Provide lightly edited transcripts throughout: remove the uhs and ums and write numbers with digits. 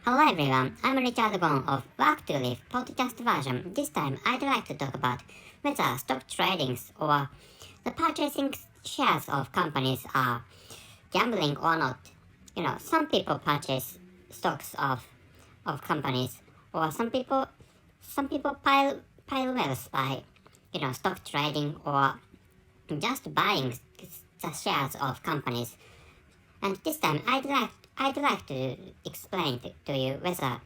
Hello everyone, I'm Richard Gon of Work to Live podcast version. This time I'd like to talk about whether stock tradings or the purchasing shares of companies are gambling or not. Some people purchase stocks of companies, or some people pile wealth by stock trading or just buying the shares of companies. And this time I'd like to explain to you whether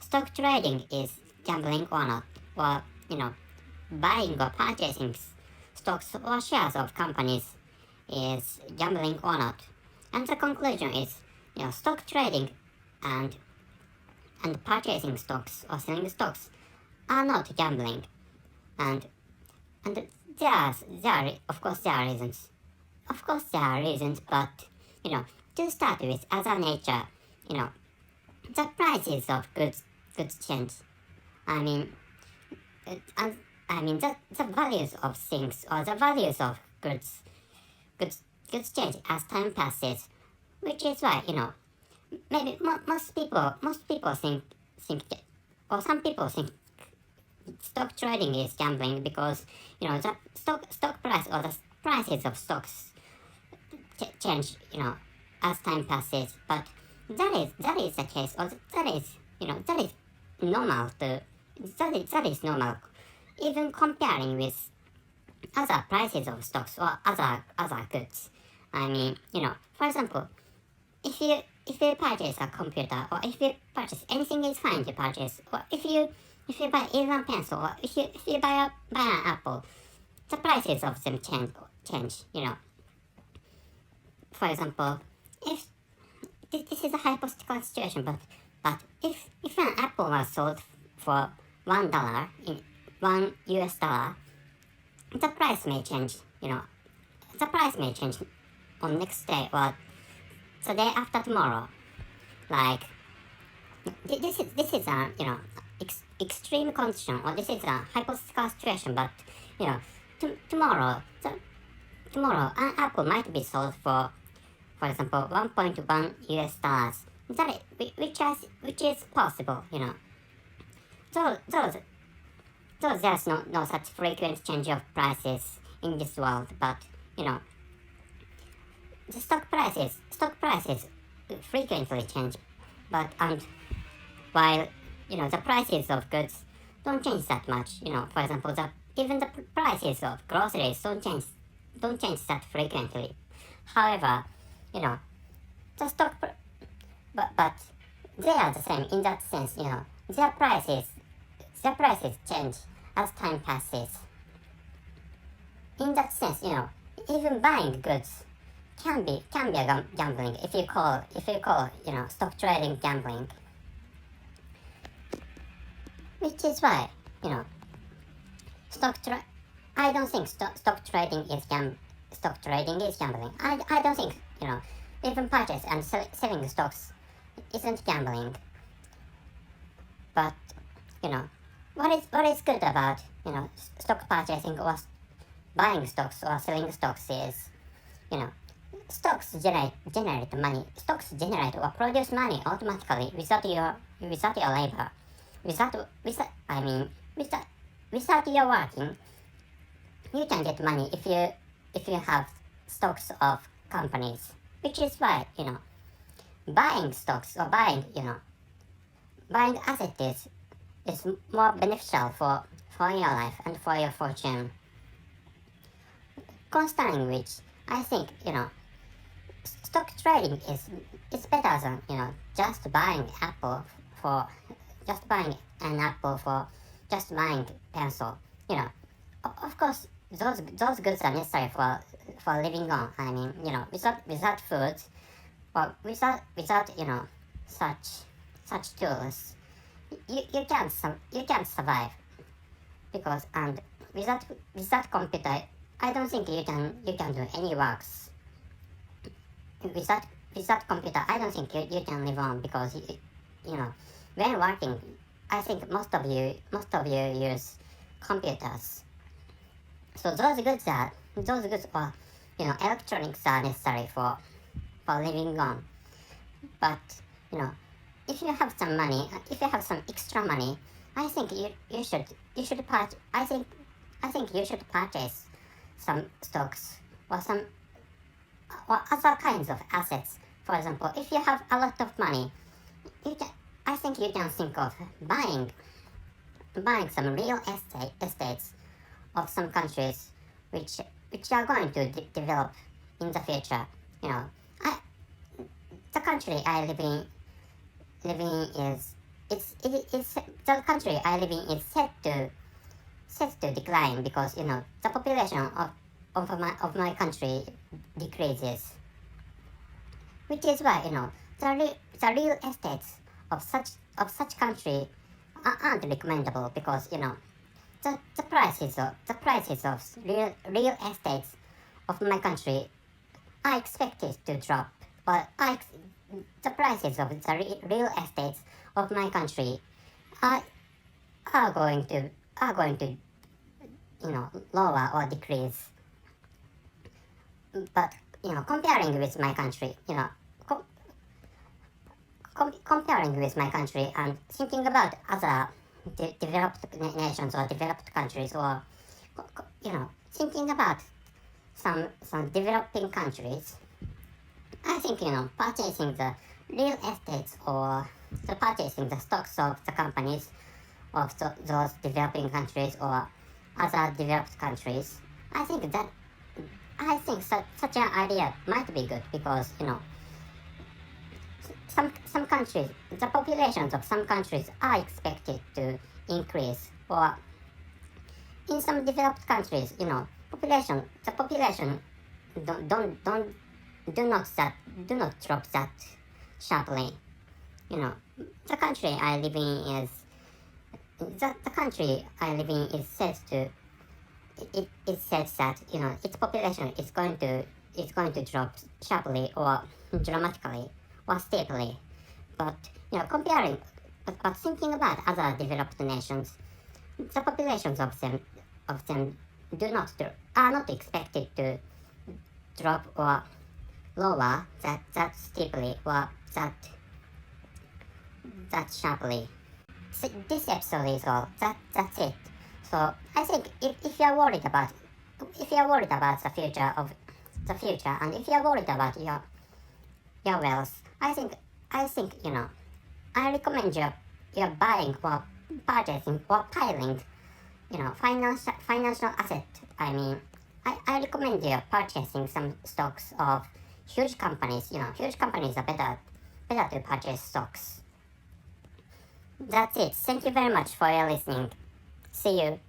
stock trading is gambling or not, or buying or purchasing stocks or shares of companies is gambling or not. And the conclusion is stock trading and purchasing stocks or selling stocks are not gambling. And of course there are reasons. Of course there are reasons, but to start with, other nature, the prices of goods change. I mean, the values of things or the values of goods change as time passes, which is why maybe most people think or some people think stock trading is gambling because the stock price or the prices of stocks change as time passes. But that is the case, or that is normal to that is normal, even comparing with other prices of stocks or other goods. I mean, for example, if you purchase a computer, or if you purchase anything is fine to purchase, or if you buy even a pencil, or if you buy an apple, the prices of them change. For example, if this is a hypothetical situation, but if an apple was sold for $1 in $1, the price may change. The price may change on next day or the day after tomorrow. Like this is a extreme condition, or this is a hypothetical situation. But tomorrow an apple might be sold for example, $1.1. Which is possible. Though there's no such frequent change of prices in this world, but the stock prices frequently change. But while the prices of goods don't change that much. For example, even the prices of groceries don't change that frequently. However, the stock, but they are the same in that sense. Their prices change as time passes. In that sense, even buying goods can be a gambling if you call stock trading gambling. Which is why I don't think stock trading is gambling. I don't think even purchase and selling stocks isn't gambling. But what is good about stock purchasing or buying stocks or selling stocks is stocks generate money. Stocks generate or produce money automatically without your labor. Without your working, you can get money if you have stocks of companies. Which is why buying stocks or buying assets is more beneficial for your life and for your fortune. Considering which, I think stock trading is better than just buying an apple for just buying pencil. Of course, those goods are necessary for living on. I mean, without food or without such tools, you can't survive. Because and without computer, I don't think you can do any works. Without computer, I don't think you can live on, because when working, I think most of you use computers. So those goods or electronics are necessary for living on. But if you have some money, if you have some extra money, I think you should I think you should purchase some stocks or some or other kinds of assets. For example, if you have a lot of money, I think you can think of buying some real estates of some countries which are going to develop in the future. You know, the country I live in is it's the country I live in is set to decline because the population of my country decreases, which is why the real estates of such country aren't recommendable because the prices of real estates of my country are expected to drop, but the prices of the real estates of my country are are going to lower or decrease. But comparing with my country, comparing with my country and thinking about other developed nations or developed countries, or thinking about some developing countries, I think purchasing the real estates or purchasing the stocks of the companies of those developing countries or other developed countries, I think such an idea might be good because some countries, the populations of some countries are expected to increase, or in some developed countries, the population do not drop that sharply. The country I live in is the country I live in is said to it says that its population is going to drop sharply or dramatically or steeply, but but thinking about other developed nations, the populations of them are not expected to drop or lower that steeply or that sharply. So this episode is all. That's it. So I think if you're worried about the future and if you're worried about your wealth, I think I recommend you're buying or purchasing or piling financial asset. I recommend you purchasing some stocks of huge companies. Huge companies are better to purchase stocks. That's it. Thank you very much for your listening. See you.